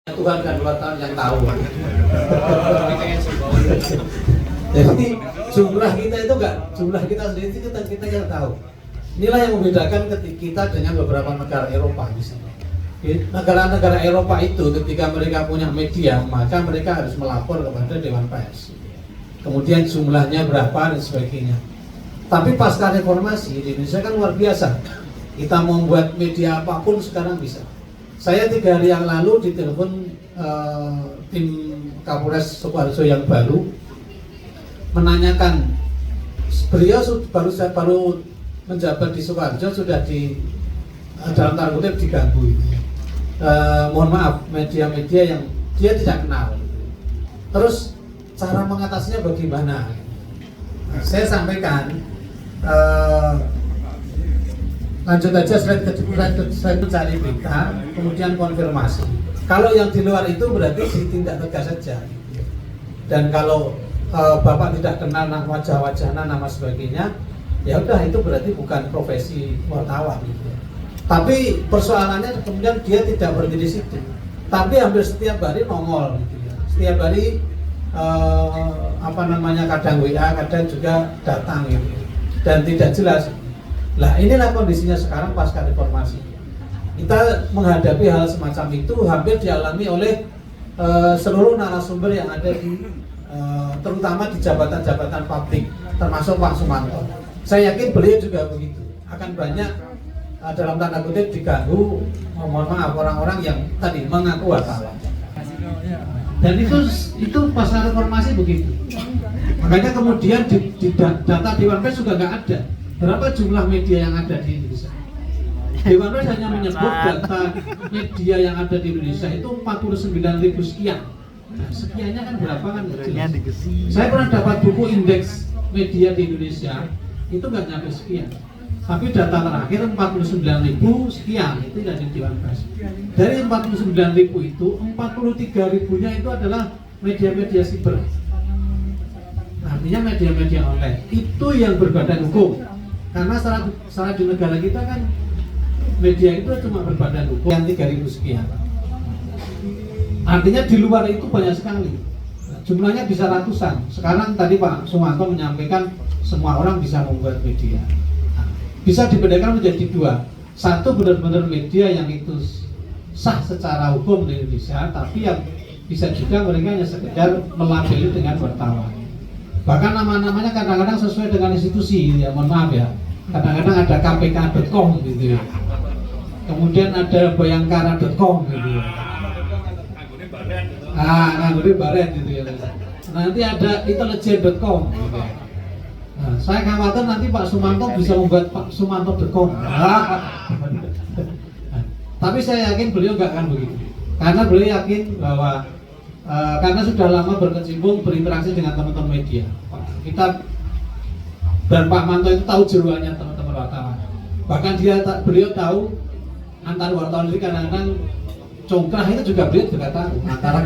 Tuhan dan wartawan yang tahu. Jadi jumlah kita itu enggak, jumlah kita sendiri itu kita yang tahu. Inilah yang membedakan ketika kita dengan beberapa negara Eropa misalnya. Negara-negara Eropa itu ketika mereka punya media, maka mereka harus melapor kepada Dewan Pers. Kemudian jumlahnya berapa dan sebagainya. Tapi pasca reformasi di Indonesia kan luar biasa. Kita membuat media apapun sekarang bisa. Saya 3 hari yang lalu ditelepon tim Kapolres Sukoharjo yang baru menanyakan, beliau baru menjabat di Sukoharjo sudah di dalam tanda kutip diganggu. Mohon maaf, media-media yang dia tidak kenal. Terus cara mengatasinya bagaimana? Saya sampaikan lanjut aja slide mencari berita, kemudian konfirmasi. Kalau yang di luar itu berarti ditindak tegas saja. Dan kalau Bapak tidak kenal wajah-wajahnya, nama sebagainya, ya udah itu berarti bukan profesi wartawan. Gitu. Tapi persoalannya kemudian dia tidak berhenti di situ. Tapi hampir setiap hari nongol, gitu ya. Setiap hari kadang WA, kadang juga datang gitu. Dan tidak jelas. Lah inilah kondisinya sekarang pasca reformasi. Kita menghadapi hal semacam itu hampir dialami oleh seluruh narasumber yang ada di terutama di jabatan-jabatan publik, termasuk Pak Sumanto. Saya yakin beliau juga begitu. Akan banyak dalam tanda kutip diganggu, mohon maaf, orang-orang yang tadi mengaku wartawan. Dan itu pasca reformasi begitu. Makanya kemudian di data Dewan Pers juga nggak ada. Berapa jumlah media yang ada di Indonesia? Dewan Pers hanya menyebut data media yang ada di Indonesia itu 49.000 sekian. Nah, sekiannya kan berapa kan? Saya pernah dapat buku indeks media di Indonesia, itu nggak nyampe sekian. Tapi data terakhir 49.000 sekian, itu dari Dewan Pers. Dari 49.000 itu, 43.000-nya itu adalah media-media siber. Artinya media-media online. Itu yang berbadan hukum. Karena secara di negara kita kan media itu cuma berbadan hukum yang 3.000 sekian. Artinya di luar itu banyak sekali. Jumlahnya bisa ratusan. Sekarang tadi Pak Sumanto menyampaikan semua orang bisa membuat media. Bisa dibedakan menjadi 2. Satu benar-benar media yang itu sah secara hukum di Indonesia, tapi yang bisa juga mereka hanya sekedar melabeli dengan wartawan. Bahkan nama-namanya kadang-kadang sesuai dengan institusi, ya mohon maaf ya. Kadang-kadang ada kpk.com gitu ya. Kemudian ada bayangkara.com gitu ya. Nganggurnya baret gitu ya. Nanti ada intelijen.com gitu ya. Nah, saya khawatir nanti Pak Sumanto bisa membuat Pak Sumanto.com. Tapi saya yakin beliau nggak akan begitu. Karena beliau yakin bahwa karena sudah lama berkecimpung berinteraksi dengan teman-teman media. Kita dan Pak Manto itu tahu jeruannya teman-teman wartawan. Bahkan beliau tahu antar wartawan ini kadang-kadang congkrah itu juga beliau juga tahu antara